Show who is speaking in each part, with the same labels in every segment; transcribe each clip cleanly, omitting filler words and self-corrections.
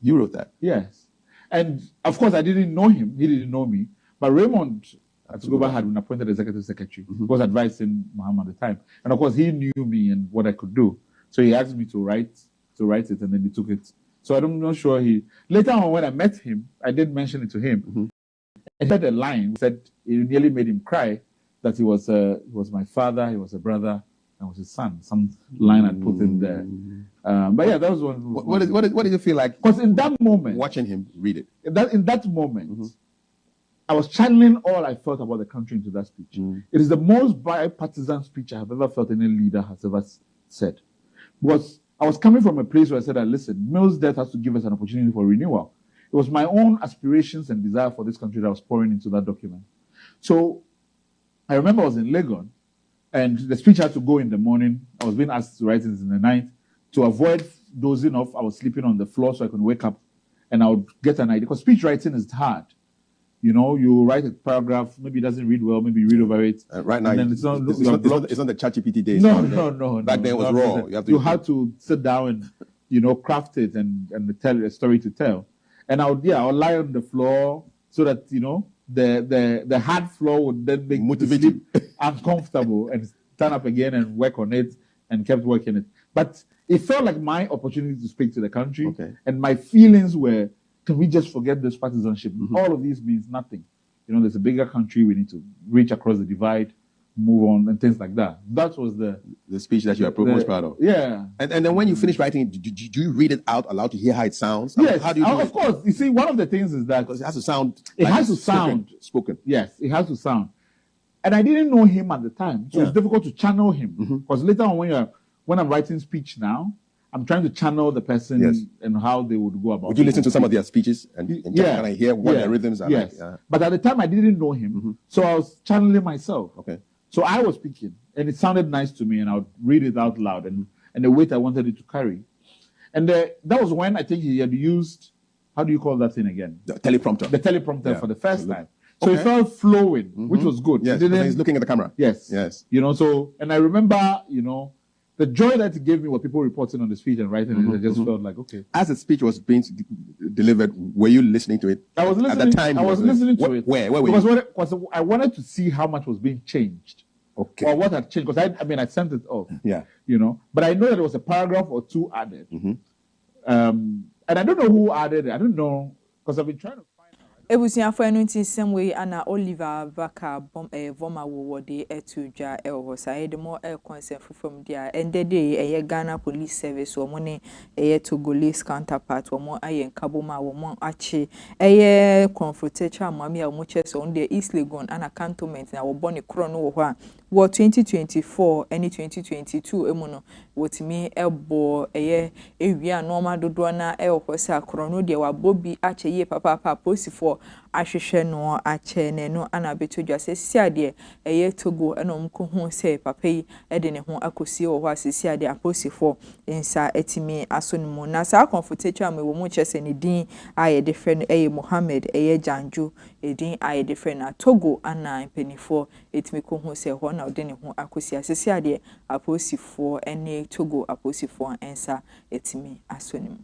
Speaker 1: You wrote that?
Speaker 2: Yes. And of course, I didn't know him. He didn't know me. But Raymond Atugoba had been appointed executive secretary. He was advising Muhammad at the time. And of course, he knew me and what I could do. So he asked me to write it, and then he took it. So I'm not sure later on when I met him, I did mention it to him. I said a line, said it nearly made him cry, that he was my father, he was a brother, and was his son. Some line I put in there. But yeah, that was one.
Speaker 1: What did you feel like?
Speaker 2: Because in that moment,
Speaker 1: watching him read it.
Speaker 2: In that moment, I was channeling all I felt about the country into that speech. It is the most bipartisan speech I have ever felt any leader has ever said. Because I was coming from a place where I said, listen, Mill's death has to give us an opportunity for renewal. It was my own aspirations and desire for this country that I was pouring into that document. So I remember I was in Legon, and the speech had to go in the morning. I was being asked to write it in the night. To avoid dozing off, I was sleeping on the floor so I could wake up and I would get an idea. Because speech writing is hard. You know, you write a paragraph, maybe it doesn't read well, maybe you read over it.
Speaker 1: Right now, it's not the ChatGPT days.
Speaker 2: No.
Speaker 1: Back then it was raw.
Speaker 2: You had to sit down and, craft it and tell a story to tell. And I would lie on the floor so that, the hard floor would then make
Speaker 1: motivate you
Speaker 2: uncomfortable and stand up again and work on it and kept working it. But it felt like my opportunity to speak to the country.
Speaker 1: Okay.
Speaker 2: And my feelings were, can we just forget this partisanship? All of these means nothing. There's a bigger country. We need to reach across the divide, move on, and things like that. That was the
Speaker 1: speech that you are most proud of.
Speaker 2: Yeah.
Speaker 1: And then when you finish writing it, did you read it out aloud to hear how it sounds?
Speaker 2: Yes.
Speaker 1: How do you do
Speaker 2: of course. You see, one of the things is that
Speaker 1: because it has to sound.
Speaker 2: It has to sound
Speaker 1: spoken.
Speaker 2: Yes, it has to sound. And I didn't know him at the time, so it's difficult to channel him. Because later on, when I'm writing speech now, I'm trying to channel the person and how they would go about it.
Speaker 1: Would you listen to some of their speeches and kind of hear what their rhythms are like?
Speaker 2: But at the time, I didn't know him, so I was channeling myself.
Speaker 1: Okay.
Speaker 2: So I was speaking, and it sounded nice to me, and I would read it out loud, and the weight I wanted it to carry. And that was when I think he had used, how do you call that thing again?
Speaker 1: The teleprompter.
Speaker 2: The teleprompter for the first time. So it felt flowing, which was good.
Speaker 1: Yes, he's looking at the camera.
Speaker 2: Yes.
Speaker 1: Yes.
Speaker 2: So, and I remember, the joy that it gave me were people reporting on the speech and writing it. I just felt like, okay.
Speaker 1: As the speech was being delivered, were you listening to it?
Speaker 2: I was listening.
Speaker 1: At the time,
Speaker 2: I was listening to it.
Speaker 1: Where were you?
Speaker 2: Because I wanted to see how much was being changed.
Speaker 1: Okay.
Speaker 2: Or what had changed. Because I sent it off.
Speaker 1: Yeah.
Speaker 2: But I know that there was a paragraph or two added. And I don't know who added it. I don't know. Because I've been trying to find out.
Speaker 3: Ebusiafo enu nti same way ana Oliver Baka Voma wo de etudwa ewo side mo concern from there ended day Ghana Police Service wo mo ne Togolese counterpart wo mo ayen kaboma wo mo achi confrontation Maame a wo chese on the East Legon ana cantonment na wo bone kro no wo ho a wo 2024 and 2022 emu no wotimi ebo ewia normal dodo na ho se akro no de wa bobi ache ye papa posifo ahwehwe no ache ne no ana betodwa se siade Togo enom ko hu se papa yi de ne ho akosie wo ho asisiade aposifo nsa etimi asonmu na sa comfortable am wo mu chese ne din aye different Mohammed Janju edin aye different na Togo ana penifo etimi ko hu se ho na de ne ho akosie asisiade aposifo ene Togo aposifo ensa etimi asonmu.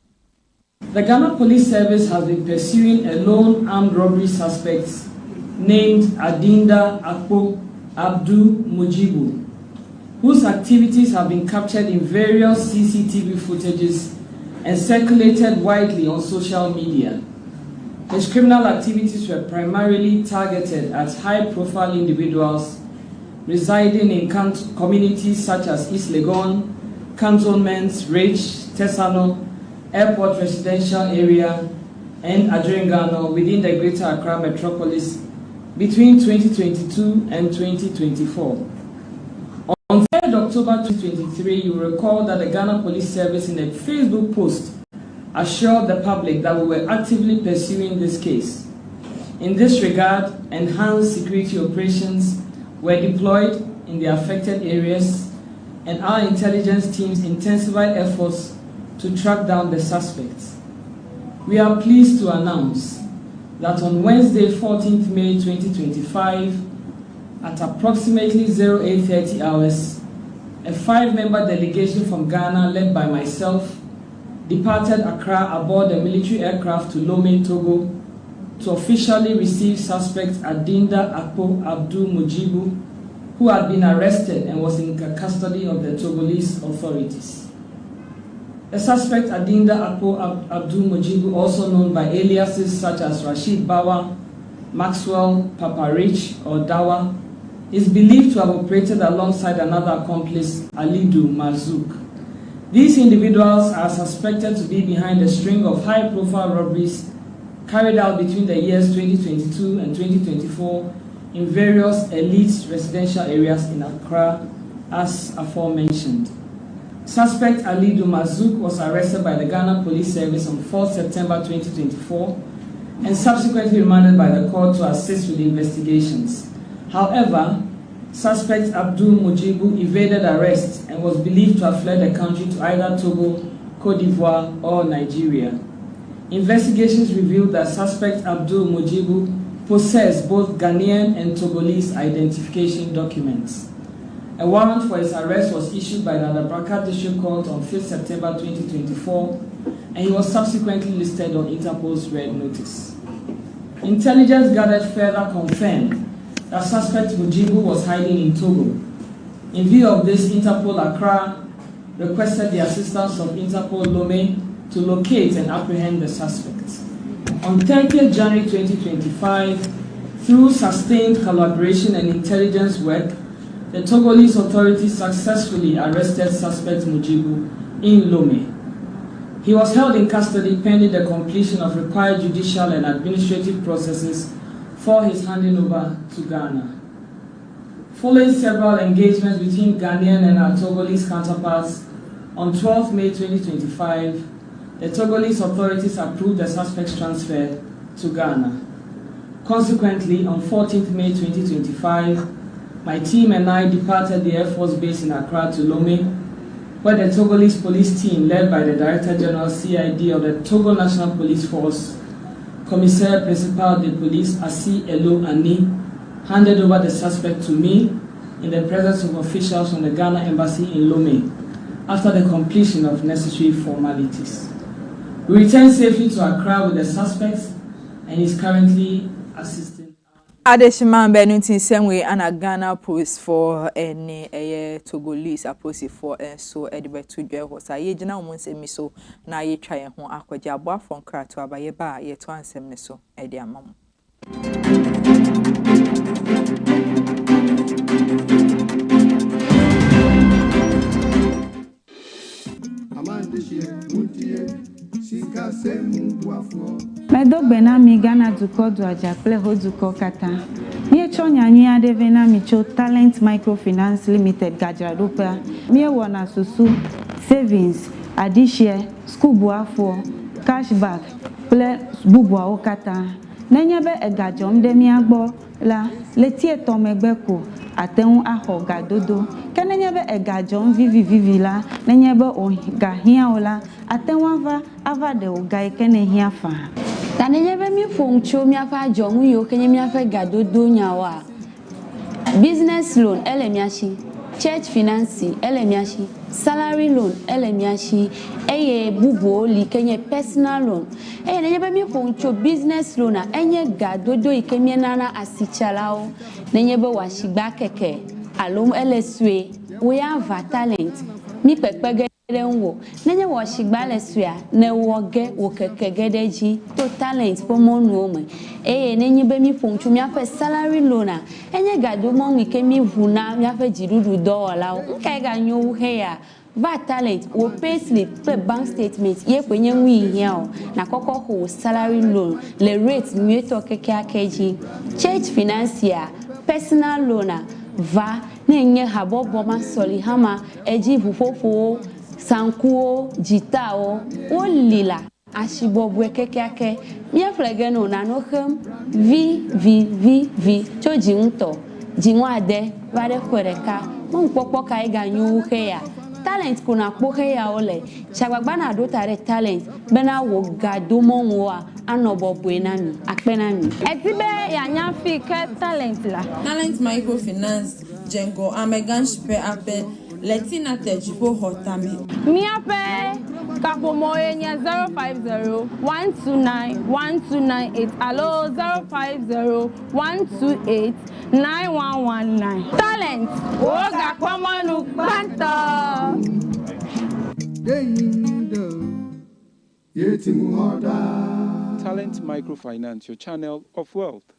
Speaker 4: The Ghana Police Service has been pursuing a lone armed robbery suspect named Adinda Akpo Abdu Mujibu, whose activities have been captured in various CCTV footages and circulated widely on social media. His criminal activities were primarily targeted at high-profile individuals residing in communities such as East Legon, Cantonments, Ridge, Tesano, Airport Residential Area, and Adrengano within the Greater Accra metropolis between 2022 and 2024. On 3rd October 2023, you will recall that the Ghana Police Service in a Facebook post assured the public that we were actively pursuing this case. In this regard, enhanced security operations were deployed in the affected areas, and our intelligence teams intensified efforts to track down the suspects. We are pleased to announce that on Wednesday, 14th May 2025, at approximately 0830 hours, a 5-member delegation from Ghana led by myself, departed Accra aboard a military aircraft to Lomé, Togo, to officially receive suspect Adinda Akpo Abdul Mujibu, who had been arrested and was in custody of the Togolese authorities. The suspect Adinda Akpo Abdul Mujibu, also known by aliases such as Rashid Bawa, Maxwell, Papa Rich, or Dawa, is believed to have operated alongside another accomplice, Alidu Mazouk. These individuals are suspected to be behind a string of high-profile robberies carried out between the years 2022 and 2024 in various elite residential areas in Accra, as aforementioned. Suspect Alidu Mazouk was arrested by the Ghana Police Service on 4 September 2024 and subsequently remanded by the court to assist with the investigations. However, suspect Abdul Mujibu evaded arrest and was believed to have fled the country to either Togo, Cote d'Ivoire, or Nigeria. Investigations revealed that suspect Abdul Mujibu possessed both Ghanaian and Togolese identification documents. A warrant for his arrest was issued by the Adabraka District Court on 5 September 2024, and he was subsequently listed on Interpol's Red Notice. Intelligence gathered further confirmed that suspect Mujibu was hiding in Togo. In view of this, Interpol Accra requested the assistance of Interpol Lomé to locate and apprehend the suspect. On 30th January 2025, through sustained collaboration and intelligence work, the Togolese authorities successfully arrested suspect Mujibu in Lomé. He was held in custody pending the completion of required judicial and administrative processes for his handing over to Ghana. Following several engagements between Ghanaian and our Togolese counterparts, on 12 May 2025, the Togolese authorities approved the suspect's transfer to Ghana. Consequently, on 14th May 2025, my team and I departed the Air Force Base in Accra to Lomé, where the Togolese police team, led by the Director General CID of the Togo National Police Force, Commissaire Principal de Police Asi Elo Ani, handed over the suspect to me in the presence of officials from the Ghana Embassy in Lomé after the completion of necessary formalities. We returned safely to Accra with the suspects and is currently assisting.
Speaker 3: Adeshima Benutin same way and a Ghana post for any Togolese apostle for so Edibet to Joy was a yejina once emiso na ye try ho akwaja boa from kra to abaye ba ye to ansem ne so edi amam.
Speaker 5: Medogbena mi Ghana duko do ajakple ho duko kata. Mie chonyanyi adevena micho Talent Microfinance Limited Gajradopa. Mie wana susu savings, adishie, school buafo, cashback, ple bubwa okata. Nenyebe egajom de miagbo la letie tomegbeko ateun aho gadodo. Kenenyebe egajom vivi la nenyebe ogahia ola atenwa ava de ogai kenehia fa.
Speaker 6: Tanenyebe mi foncho mi afa jomu yo kenye mi afa gadodo nyawa. Business loan elemiashi, church finance elemiashi, salary loan elemiashi, eye bubo li kenye personal loan. Nenyebe mi foncho business loan a enye gadodo ikemie nana asichalao. Nenyebe washiba keke alum eleswe we have talent mi pekpege denwo nenye washigba lesua ne woge wokekegedeji to talent pomonu ome nenye be mi fonchu mi afa salary loan a enye gado mo nke mi vuna mi afa jirudu dola nke ga nyu he ya va talent wo pay slip pe bank statement ye kwenye nwi hia o na koko ho salary loan le rate mi to keke akeji church financier personal loan va nenye habobo masoli hama eji fufofo sankuo jitao olila ashibobwe kekeake mia flegeno na no hem vi choji nto jinwade vare kwereka mo npopo kai ganyu he ya talent kuna kpohe ya ole chagbagba na do tare talent bena wo gado mo nwa anobobwe na mi akpena mi
Speaker 5: Etibe ya nyafi ke talent la
Speaker 7: Talent Microfinance Jengo Amegan Shipe Ape Letina Tejibo Hotame.
Speaker 8: Miape Kapomoyenya 050-129-1298. Hello 050-128-9119. Talent Woga Kwamanu Banta.
Speaker 9: Talent Microfinance, your channel of wealth.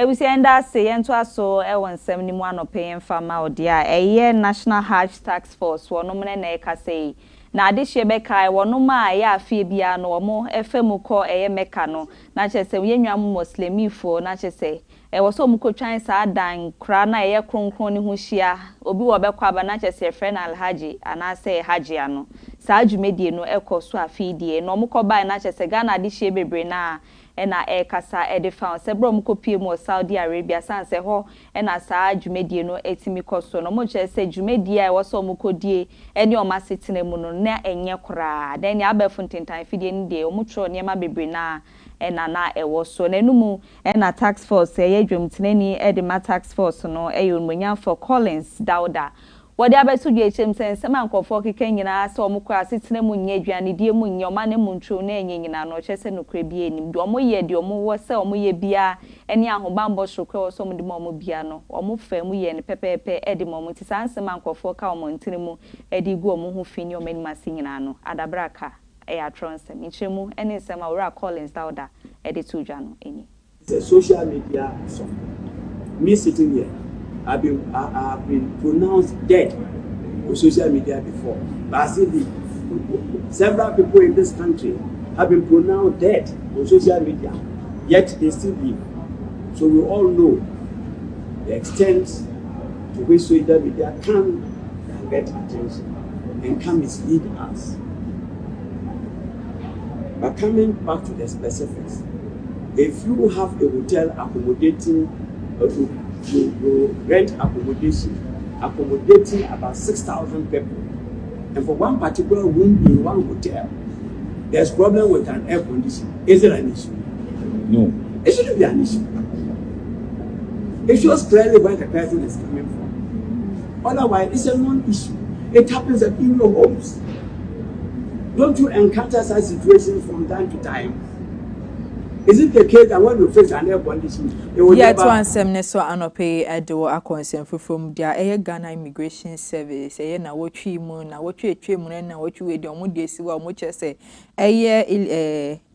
Speaker 3: We say enda say ento aso e won nsem ni mu anope mfama odia eye National Hajj Task Force wono mene na eka say na ade hye be kai wono ma ya afie bia no omo efemu ko eye meka no na chese we nwamu muslimifo na chese e wo so mu ko twan sa dan kra na eye kronkron ni ho hia obi wo be kwa aba na chese friend alhaji ana say haji ano sa adwumedie no ekoso afie die no mo ko bai na chese Ghana ade hye bebre na ena kasa de found sebro mu kopie mu Saudi Arabia sanse ho ena saa dwumedie no etimi koso no mo che se dwumedie a woso mu kodie ene o masetene mu no na enye kora den ne abefu ntentan fidie ni de o mu tro ne ma bebre na ena na ewoso na enumu ena tax force ye dwumtenani de ma tax force no eyomunya for Collins Dauda wode abesu dwe chem sense ma nkofo keke nyina se omukwa asetena mu nya aduane die mu nya oma ne mu ntro na enye nyina no chese no kra bia enim do omoye de omo wo se omoye bia ene ahobambo sokwe wo so mo de mo bia no omo fa mu ye ne pepepe e de mo ti sanse ma nkofo ka omo ntene mu e di gu omo hu fini o mani mase nyina no adabraka e atronse michemu ene sema wura Collins Dauda e de tudwa no eni
Speaker 10: it's a social media song. Me sitting here I've been pronounced dead on social media before. But I see several people in this country have been pronounced dead on social media, yet they still live. So we all know the extent to which social media can get attention and can mislead us. But coming back to the specifics, if you have a hotel accommodating you rent accommodating about 6,000 people, and for one particular room in one hotel, there's problem with an air condition. Is it an issue?
Speaker 2: No.
Speaker 10: It shouldn't be an issue. It shows clearly where the person is coming from. Otherwise, it's a non-issue. It happens in your homes. Don't you encounter such situations from time to time? Is it the case that when you face an air condition, it will
Speaker 3: never... to answer ne so anope edo akonsem from dia Ghana Immigration Service na wotwi mu na wotwi etwe mu na wotwi we de omo de si wa omo chese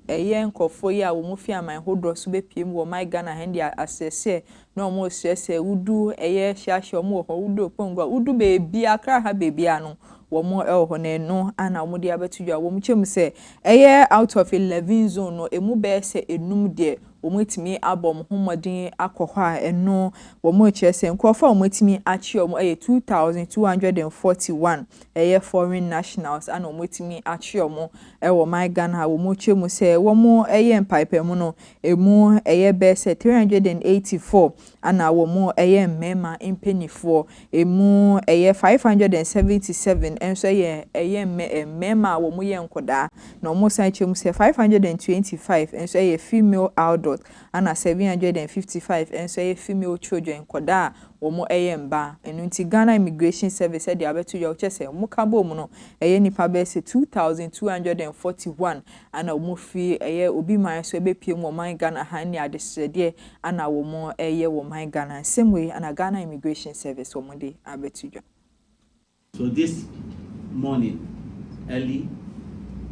Speaker 3: nkofo ya wo mu fi aman hodo so be piem wo my Ghana handi asese na omo sese udu hia omo ho udu pongwa udu bebi akra ha bebi anu womo ho na no ana omo de abetudwa wo mu chem se out of 11 zone no emu be se enum de omotimi abom homodin akohwa eno womo chese nkofo omotimi achi omo 2241 foreign nationals ana omotimi achi omo wo my Ghana womo chemu se womo mpipe mu no emu be se 384 ana womo mema impenifo emu 577 enso mema womo nkoda na omo san chemu se 525 enso female adult and 755 and so a female children koda omo mba enunti Ghana Immigration Service said abetu ya chese mukabo mu no nipa be se 2241 and omo fi obi man so be pie mu man Ghana hani adesede and omo wo man Ghana same way and Ghana Immigration Service omo de abetu ya.
Speaker 11: So this morning early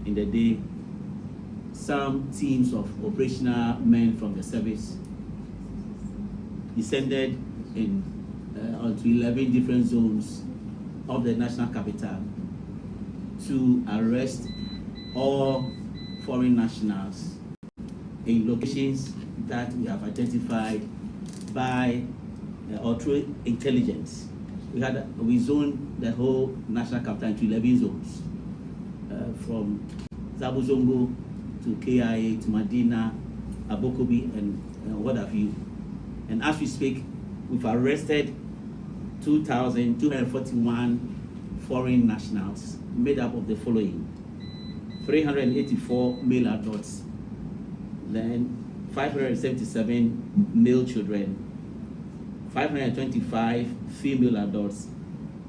Speaker 11: in the day, some teams of operational men from the service descended onto 11 different zones of the national capital to arrest all foreign nationals in locations that we have identified by through intelligence. We zoned the whole national capital into 11 zones, from Zabuzongo to KIA, to Medina, Abokobi, and what have you. And as we speak, we've arrested 2,241 foreign nationals, made up of the following: 384 male adults, then 577 male children, 525 female adults,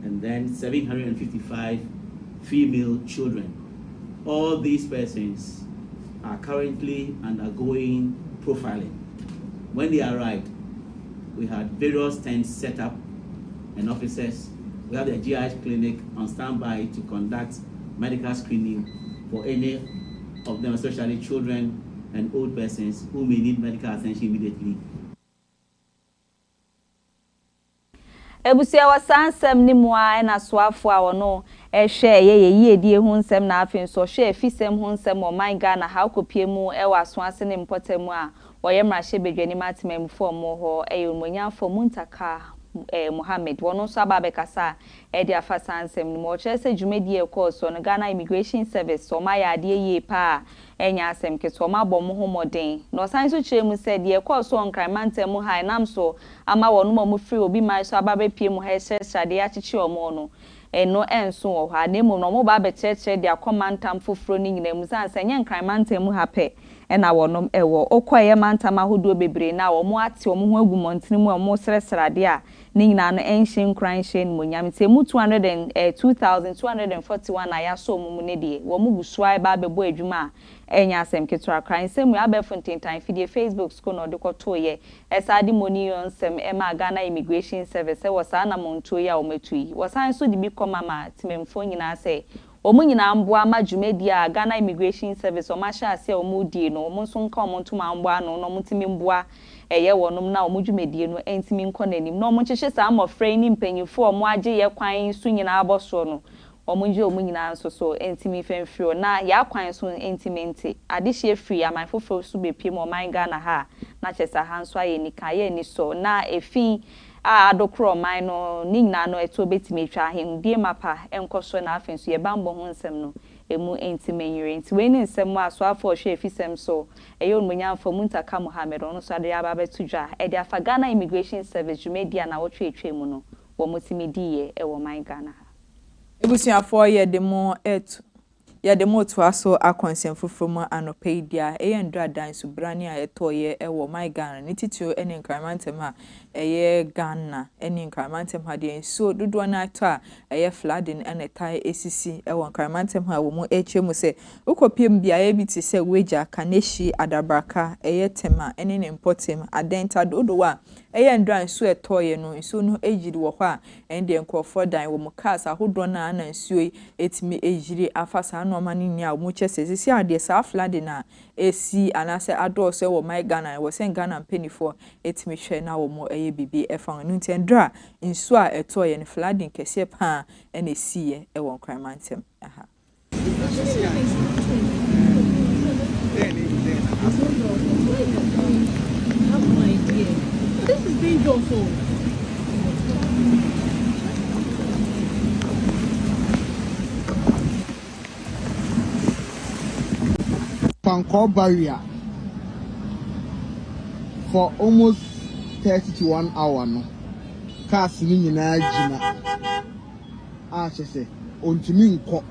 Speaker 11: and then 755 female children. All these persons are currently undergoing profiling. When they arrived, we had various tents set up and officers. We have the GIH clinic on standby to conduct medical screening for any of them, especially children and old persons who may need medical attention immediately.
Speaker 12: Ebusia wasansem ni moa na soafo a wono ehwe ye die hu nsem na afin so hwe efisem hu nsem o man Ghana ha kopie mu e waso ase ne mpotemu a woye mrahye bedwani matemam fo mo ho eyomonyafo muntaka Mohammed wono so aba bekasa e dia fasansem ni mo chese dwumedi e course no Ghana Immigration Service so ma ya ade ye pa enya asem ke so ma bom ho moden no san so chiremu se de course on kramantem ha nam so ama wono mo free obi mai so aba be pie mu ha srade ya chichi omo no eno enso wo ha na mu no mo ba be cheche de akomantam foforo ni nyina mu san se nye kramantem ha pe ena wonom ewo okoye mantam ahodo bebre na wo mo ate wo ho agumontini mu wo sresrade a ni nyina no enhyen kranshen mo nyam te mu 2241 na ya so mu ne de wo mu gusua ba bebo adwuma enya asem ketura kransem ya be fontentan fidie Facebook school no de kotoye esade moni yonsem ema Ghana Immigration Service wo sa na monto ya o matui wo san so de bi komama timemfo nyina se omunyina mboa madwumedi a Ghana Immigration Service o masha ase o mudie no mo nso nka o montuma mboa no no mutimi mboa eye wonom na o mudwumedi no entimi nko nanim no mo nkyehye sa amofrɛ ni mpanyifo o mo agye ye kwan su nyina aboso no omunje omunyina nso so entimi femfrio na ya kwan so entimenti adehye free amanfofo so bepie mo man Ghana ha na kyesa ha nso aye nikaye ni so na efi adokro man no ni nyina no eto betimi twa ahemdie mapa enkoso na afin so ye bambo ho nsem no emu entimenyire nti we ni nsem aso afo hwe efisem so eyo onmunyamfo muntaka Mohammed ono so ade aba betudwa e de afa Ghana Immigration Service media na wotwe etwe mu no wo motimidie e wo man Ghana.
Speaker 3: Ebusiafo ye de mo to aso akonsem foforo anopedia eyendra dan subrani a etoye ewo my Ghana ni titio ene nkramantem a eye Ghana ene nkramantem ha de so dodo na ato a eye flooding ene tai esisi ewo nkramantem ha wo mu echemu se ukopiem bia ye biti se weja kaneshi adabraka eye tema ene ne importem adenta dodo wa eye ndran so etoye no so no ejiri wo ho a ende nkofo dan wo mu cars ahodo na na nsuo etimi ejiri afasa no mani ni a mu chese sisi ade sa flooding na esi anase ado se wo my Ghana wo sen Ghana penifo etimi hwe na wo mu eye bibi efan no ntendra nsuo a etoye ne flooding kese pa ene esiye e won kramantem aha.
Speaker 8: This is dangerous.
Speaker 13: Pancor barrier for almost 30 to 1 hour no. Cars ni nyina jina. Chese ontumi nko.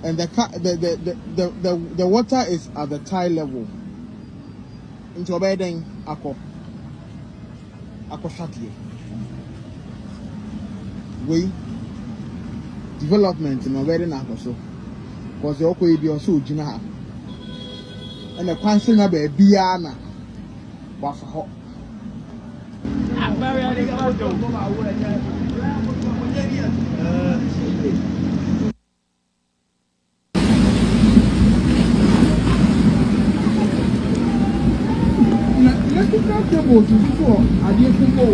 Speaker 13: And the water is at the tide level. Into obeden ako shatie. We development in obeden ako so. Because the oko ebi also jina ha. And the kwanse na be bia na wafa ho. Electrical cables is for additional.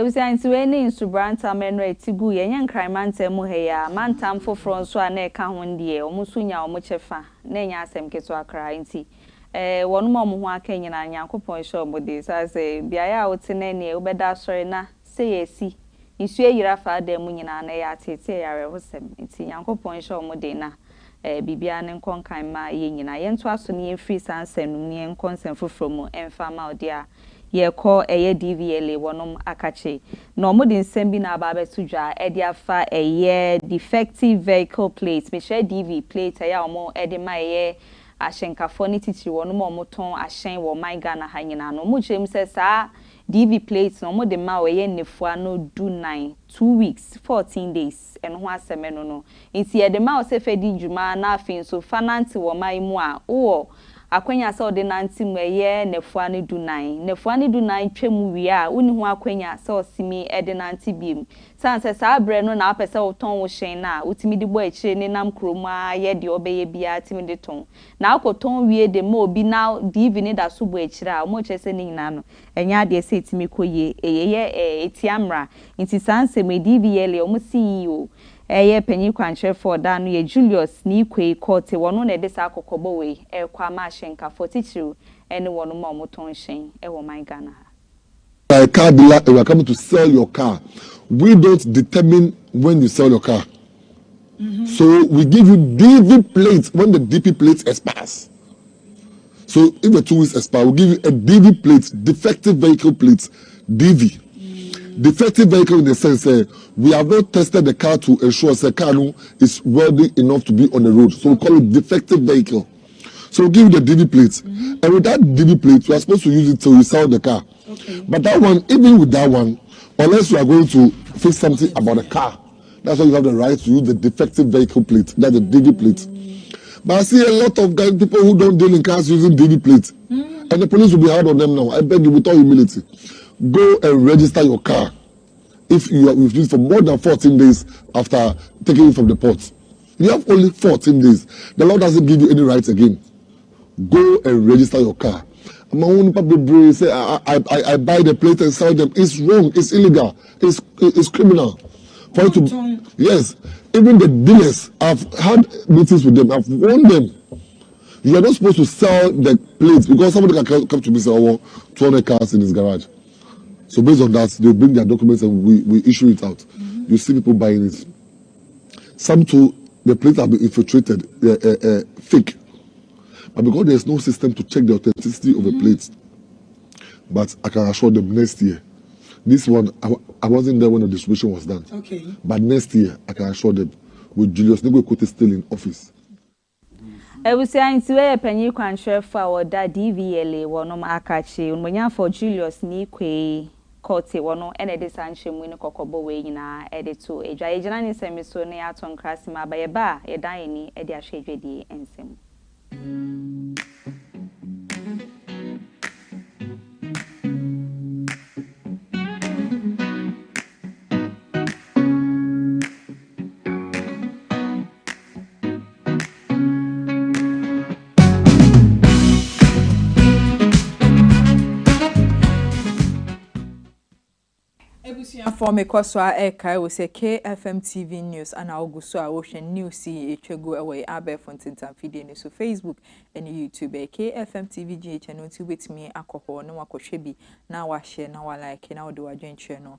Speaker 12: Usianti weni insubranta menro etigu yenye nkraimantam mu heya mantam foforo nso a na eka ho ndie omusunya omuchefa na enya asem keto akra nti wonu mo ho aka nyina nyankopon hye omode sase biaya a wotene ne ubeda sori na seyesi isu eyira fa da mu nyina na ya tete yare hosem nti nyankopon hye omode na bibia ne nkonkan ma ye nyina yento aso ne free sansem ne nkonsem foforo mu emfa ma odia ye ko eye DVLA wonom akache no mo din sembi na aba betudwa e dia fa eye defective vehicle plate me share DV plate ya omo e de ma eye ahyenkafo ne titiri wonom omoton ahyen wo my Ghana ha nyina no mo chem se sa DV plate no mo de ma eye nefua no do 2 weeks 14 days en ho aseme no nti e de ma o se fe di djuma na afin so fananti wo my mu a wo akwenya se ordinance mweye nefua ne du 9 twemu wi a uni ho akwenya se osimi ordinance biem sanse sa bre no na apese oton wo hyen na utimi di bo akire ne nam kroma ye de obeye bia timi de ton na akoton wie de ma obi na DV ne da so bo akire a mo chese ne nyina no enya de se timi koye eyeye etiamra nti sanse me DVL omo CEO eye panyi kwanche for da no ye Julius ni kwei court wono na de sa akokobo we kwa ma hyenka for tichiru ene wono ma omoton hyen wo my Ghana.
Speaker 14: A car dealer, you are coming to sell your car. We don't determine when you sell your car. So we give you DV plates when the DP plates expires. So if the 2 weeks expire, we'll give you a DV plate, defective vehicle plates, DV. Defective vehicle in the sense we have not tested the car to ensure the car is worthy enough to be on the road. So we call it defective vehicle. So we'll give you the DV plates. And with that DV plate, you are supposed to use it till you sell the car. Okay. But that one, even with that one, unless you are going to fix something about the car, that's why you have the right to use the defective vehicle plate. That's the DV plate. But I see a lot of people who don't deal in cars using DV plates. And the police will be hard on them now. I beg you with all humility. Go and register your car if you have used for more than 14 days after taking it from the port. You have only 14 days. The law doesn't give you any rights again. Go and register your car. My own people say I buy the plate and sell them. It's wrong. It's illegal. It's criminal. For you to, yes, even the dealers, I've had meetings with them. I've warned them. You are not supposed to sell the plates because somebody can come to me and say, "I want 200 cars in his garage." So based on that, they bring their documents and we issue it out. You see people buying it. Some too, the plates have been infiltrated, fake. But because there's no system to check the authenticity of the plates, but I can assure them next year, this one, I wasn't there when the distribution was done. Okay. But next year, I can assure them, with Julius Negwe still in office.
Speaker 12: Ebusia ntiwe panyi kwanhwe fa woda DVLA wono akache unmonya for Julius ni kwe court wono ene de sanhwemu ni kokobo we nyina ede to edwa ejina ni semiso ne aton krasi ma ba ye ba ye dan ni ede ahwedwedie ensem.
Speaker 3: For me Fosuah Eka we say KFM TV News and Augusto Ocean News echego away abe fontintam fide ni so Facebook and YouTube KFM TV GH channel to with me akoko no wakohwe bi na wa share na wa like na wo de wadwenche no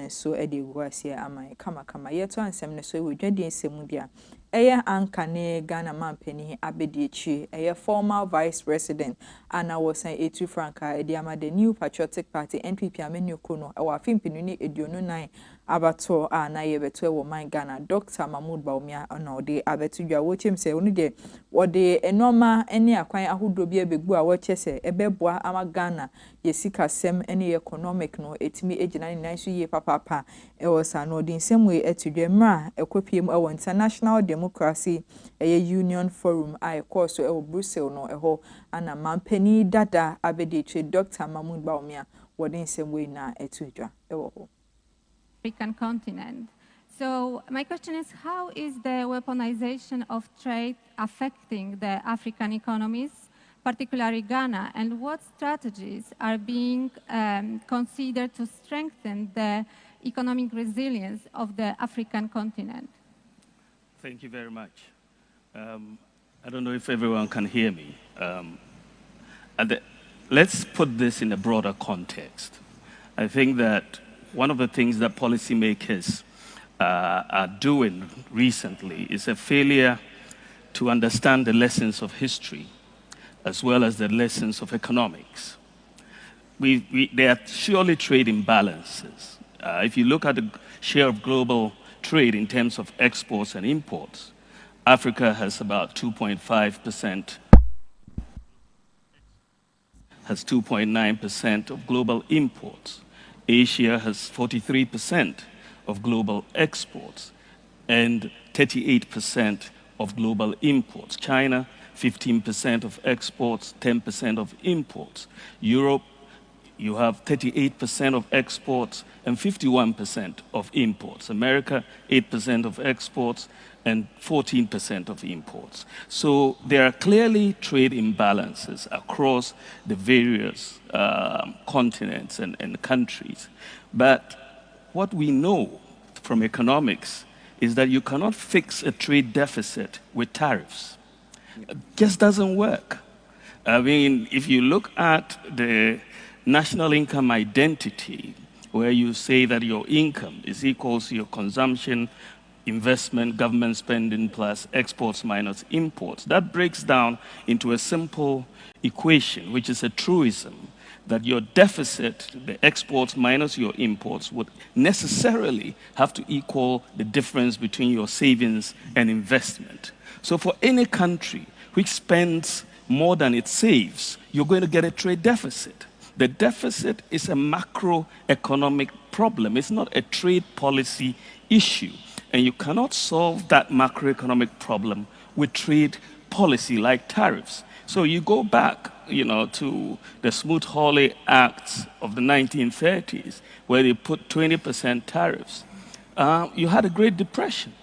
Speaker 3: so e de go asia amai kama yeto ansem ne so we dwade ensemu dia eye ankane Ghana mampeni abediechi eye former vice president ana wosan etu franka ediama the new patriotic party NPP amenu kono e wa fimpinu ni eduonu 9 abato na yebeto e wo man Ghana Dr. Mahmoud Baumia ona ode abetudwa wo chim se onu de wode enoma ene akwan ahodo bi ebegu a wo chese ebeboa ama Ghana yesika sem ene economic no etimi ejina ni nan so ye papa e wo sa no din semwe etudwa mra ekopiem e wo international democracy union forum I course e wo Brussels no eho ana mampeni dada abediche Dr. Mahmoud Baumia wɔde nsɛm wei na ɛto dwa ɛwɔ hɔ.
Speaker 15: African continent. So my question is, how is the weaponization of trade affecting the African economies, particularly Ghana, and what strategies are being considered to strengthen the economic resilience of the African continent?
Speaker 16: Thank you very much. I don't know if everyone can hear me. Let's put this in a broader context. I think that one of the things that policymakers are doing recently is a failure to understand the lessons of history as well as the lessons of economics. There are surely trade imbalances. If you look at the share of global trade in terms of exports and imports, Africa has about 2.5%, has 2.9% of global imports. Asia has 43% of global exports and 38% of global imports. China, 15% of exports, 10% of imports. Europe, you have 38% of exports and 51% of imports. America, 8% of exports and 14% of imports. So there are clearly trade imbalances across the various continents and countries. But what we know from economics is that you cannot fix a trade deficit with tariffs. It just doesn't work. I mean, if you look at the national income identity, where you say that your income is equal to your consumption, investment, government spending plus exports minus imports, that breaks down into a simple equation, which is a truism, that your deficit, the exports minus your imports, would necessarily have to equal the difference between your savings and investment. So for any country which spends more than it saves, you're going to get a trade deficit. The deficit is a macroeconomic problem. It's not a trade policy issue. And you cannot solve that macroeconomic problem with trade policy like tariffs. So you go back, to the Smoot-Hawley Acts of the 1930s, where they put 20% tariffs. You had a Great Depression.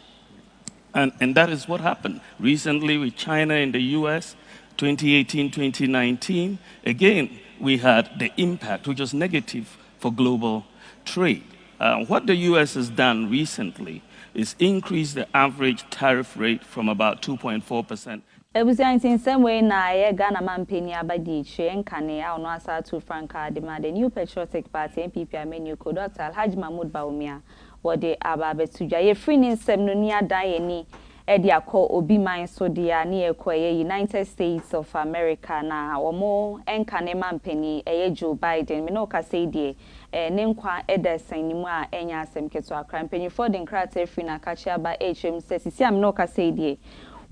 Speaker 16: And that is what happened recently with China and the US, 2018, 2019. Again, we had the impact, which was negative for global trade. What the US has done recently is increase the average tariff rate from about 2.4%.
Speaker 12: In some way, na Ghana mampeni abadi nkane a ono asa to franka de ma the new patriotic party NPP menu ko Dr. Alhaji Mahmoud Bawumia wode ababe tuja ye free ni nsem no ni adan ye ni e de akọ obi man so dia na ye United States of America na omo nkane mampeni Joe Biden me no ka say die ne nkwa edersan ni mu a enya asem keto akran penyi for the nkrate free na kachi aba HM say sisi am no ka say die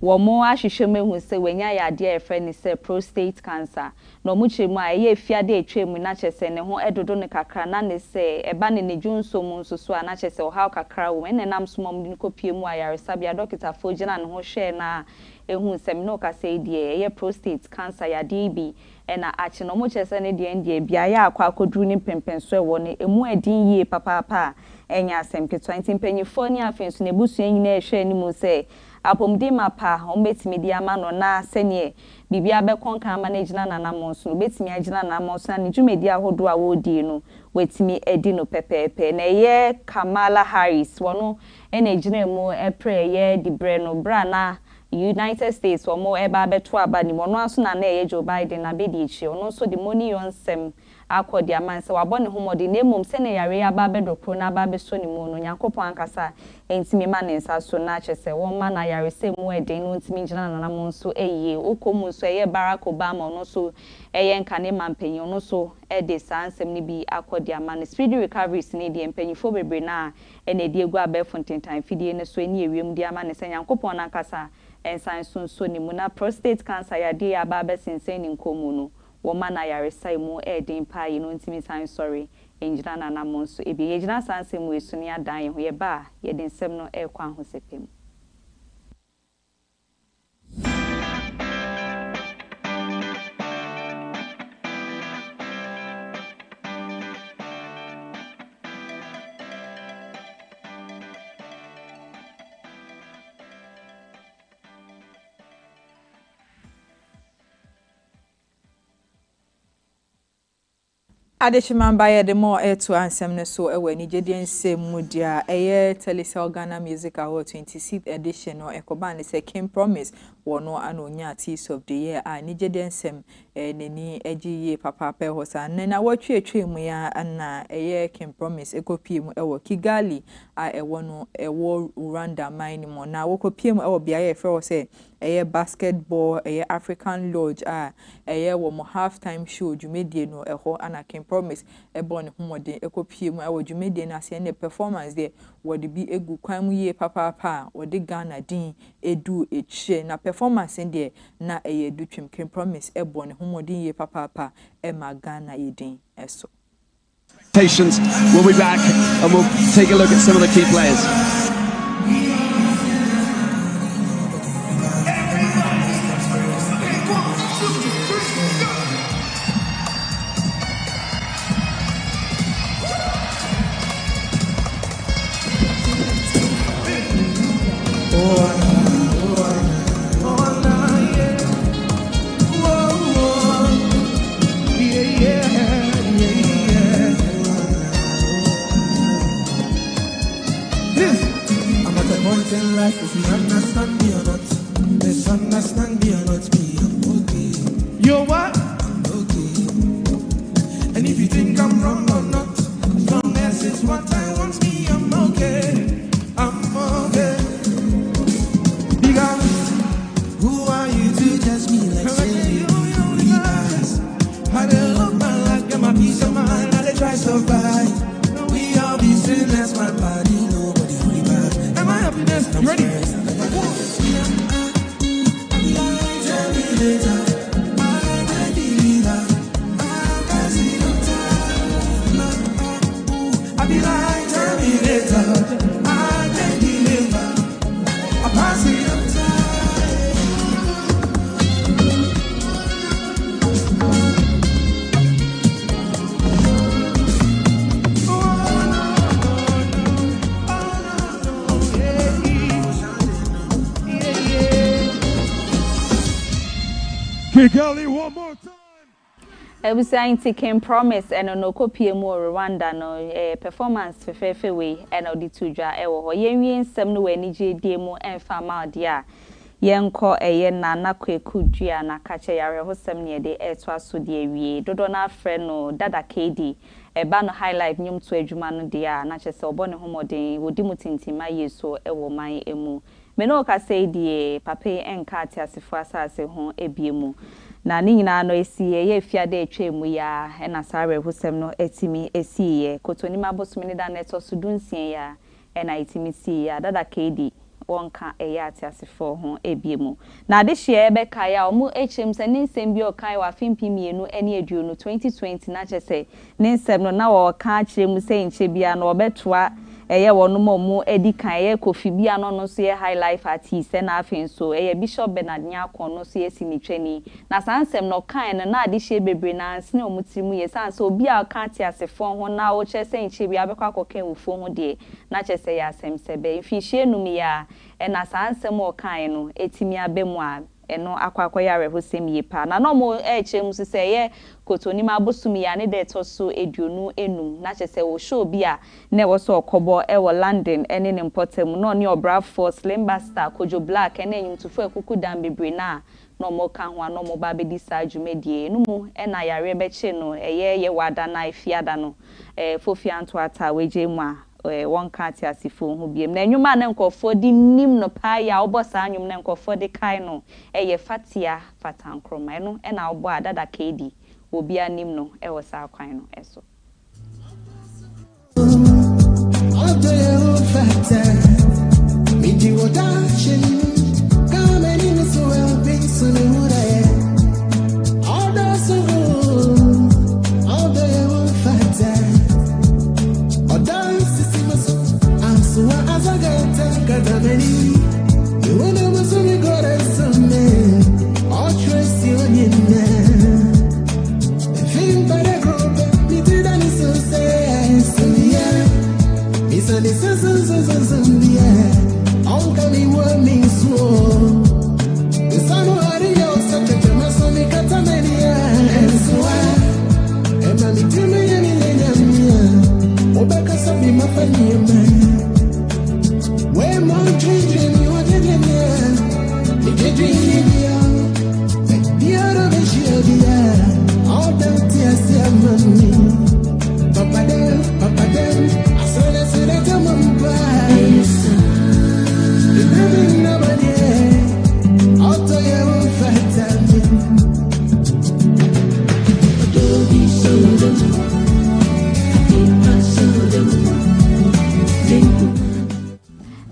Speaker 12: womo ahwehwem ehu se wenya yade e friend ni se prostate cancer no mu chemu a ye fiade etwemu na chese ne ho edodo ne kakra na ne se eba ne junso mu nsoso a na chese o ha kakra wo ene nam somom ni kopie mu ayaresa bia doctor fogina ne ho hwe na ehu se me no ka se die ye prostate cancer yade bi ena achi no mu chese ne die ndie bia ya akwa akodru ni pempenso e wo ne emu edin yie papa enya asem ke 20 mpanyifo ni afenso ne busu nyina ehwe ni mu se apomdi mapa ombetimi di ama no na sene bibia be konka ama na gina na namonso betimi agina na namonso na dwumedi ahodo a wodi no wetimi edi no pepepe na ye Kamala Harris wono ena gina mu epre ye di bre no bra na United States womo eba beto aba ni wono aso na ye Joe Biden na bedi echi ono so di money yonsem akodi amanse wabone homodi na emom se ne yare aba bedokro na aba beso ni mu no yakopon ankasa entimi ma ne nsa so na chese won ma na yare se mu eden no ntimi gina na namon so eye okomu so eye Barack Obama no so eye nkane mampanyin no so ede sansem ni bi akodi amane speedy recovery ni de mpanyifo bebre na ene de egu aba fontentan fidie ne so eni ewiem de amane se yakopon ankasa ensan so ni mu na prostate cancer ya de aba be sensen ni nkomu no woman na yaresa mu edin pa yi no ntimi san sorry enjina na namon so ebi yejina sansem we suni adan ye ho ye ba ye den sem no e kwa ho sepem.
Speaker 3: Adeshimamba ye the more to ansem ne so ewe ni jedien se mudia eye Telesel Ghana Music Award 26th edition or ekoba ne se King Promise wono anonya artist of the year a ni jedien sem neni egiye papa pe hosa na watwe mu ya na eye King Promise ekopie mu ewo Kigali a ewo no ewo Rwanda mine mo na wokopie mu ewo bia ye fe se eye basketball eye African Lodge a eye wo mo half time show dwumedie no eho ana King Promise ebon humode ekopie mu ewo dwumedie na se ne performance there wodi bi egu kwan mu ye papa wodi Ghana din edu eche na performance there na eye dutwem King Promise ebon humode ye papa ema Ghana yedin eso.
Speaker 17: Patience, we'll be back and we'll take a look at some of the key players.
Speaker 18: Life, if you understand me or not, misunderstand me or not, me, I'm okay. You're what? I'm okay. And if you think I'm wrong or not, as long as it's what I want, me, I'm okay. I'm okay. Because who are you to judge me like say you guys? I don't love my life, get my peace of mind, I try to survive. We all be sinless, my body, nobody only bad. And my happiness, you ready?
Speaker 17: Kigali one more time.
Speaker 12: We say King Promise and no copy more Rwanda no performance fefe we and the tuja ewo yen nsem no wani gye mu emfa ma dia yenko eye na nakweku dua na kache yare hosem ne de eto aso de awie dodo na afre no dada KD eba no highlight nyum to adwuma no dia na chese obone homoden wodi mutintima yeso ewo man emu me no ka say die papa enka atiasefo asase ho ebiemu na ni nyina no esi ye fiade etwemu ya na sare hosem no etimi esi ye kotoni mabosumi da neto sudunsie ya na etimi si ya dada KD wonka eya atiasefo ho ebiemu na de hye ebeka ya omu hm se nsem bi okan wa fimpimienu ene aduonu 2020 na chese nsem no na wo ka kiremu se nche bia na obetoa eye wono mu edikan eye Kofi bia no so ye high life artist na afin so eye Bishop Bernard Nyakon no so ye sinitweni na sansem no kan na ade hye bebre na ansene omutimu ye sanse obi a kan ti asefo ho na wo chese nche bia bekwa akokan wufo ho de na chese ya asem sebe ifi hye num ya na sansem o kan no etimi abemu a eno akwakoyare hosem yepa na no mo echem so se ye kotoni mabosumi ya ne de toso eduonu enum na chese wo show bia na wo so okobo e wo London ene ne importem no ne obra force Limbaster Kojo Black ene enyumtufo ekuku dan bebre na no mo kan ho no mo ba be disa dwumedie no mu na yare be che no ye wada na ifiada no fofia nto ata weje mu a won kati asifo hu biem na enwuma na nkofo di nim no pa ya obosa anwum na nkofo de kai no eye fatia fatankroma no na obo adada KD obi anim no wo sa kwan no eso
Speaker 18: Me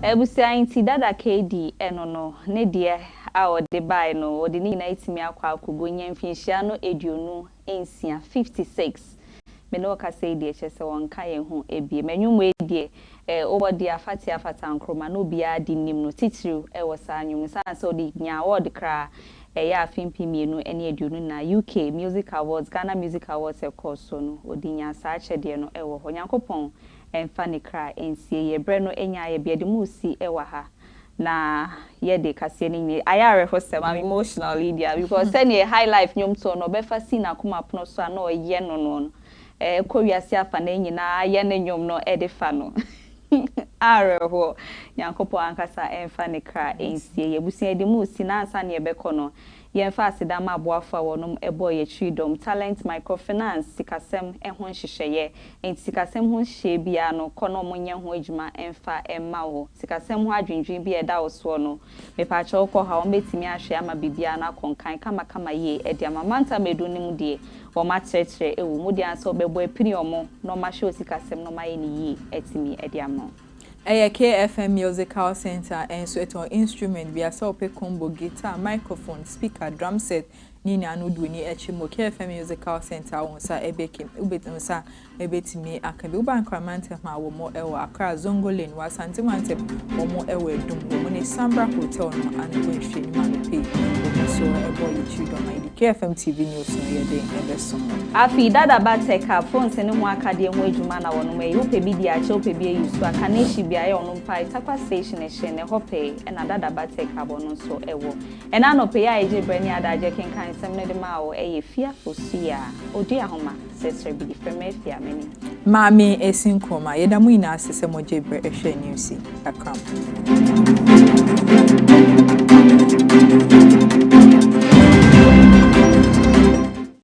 Speaker 12: Ebusia inti dada KD enono ne de a ode bai no ode ni na itimi akwa akubonya mfinhia no eduonu ensia 56 me no ka say de chese won ka ye ho ebie manwum edie obodi afata Nkrumah no bia di nim no titiriu wo sa anwum sa so de nya award kra ya afimpi mienu ene eduonu na UK Music Awards Ghana Music Awards ekoso no odinya sa achede no wo ho Nyankopon enfani kra ensie ye bre no enya ye biade musi ewa ha na ye de kase ni ayare for sem I'm emotionally there because any high life nyom to no befa si na kuma pono so na oye no kowiase afa na nyina ye ne nyom no edefa no are ho Nyankopo ankasa enfani kra ensie ye busia de musi na ansa ne ebeko no yemfa asidama aboafa wonom ebo ye freedom talent microfinance sikasem ehon hyehyeye enti sikasem ho hye bia no kono monye ho adwuma emfa emma wo sikasem ho adwendwen bia eda oso no mepa che okọ ha ombetimi ahwe ama bibia na konkan kama ye edi amamanta medunim de wo ma kyerkyere ewu mudi anso bebo epini omo no ma hye sikasem no ma ye ni yi etimi edi amo
Speaker 3: KFM Musical Center and so it on instrument we are so combo guitar microphone speaker drum set nini anudu ni echimo KFM Musical Center on sa ebekim ubetum sa ebetimi akabi uban kramante ma wo mo ewa Accra Zongo Lane wa santimante wo mo ewa dum wo ne Sambra Hotel no anko hweni ma no pay so ebo YouTube on my KFM TV news no ye dey ebesom
Speaker 12: afi dada bateka phone se ne ho akade ho adwuma na wono mai hope bi dia che hope bi yusu akane shi bia ye ono pai takwa station e hye ne hope na dada bateka bono so ewo ena no pe ya eje brani adaje kenkan semne de ma o Afia Fosuah Oduahoma Sresrebidi from Afia many
Speaker 3: Maame Esi Nkrumah yeda mu ina asese moje bre ehwe news akram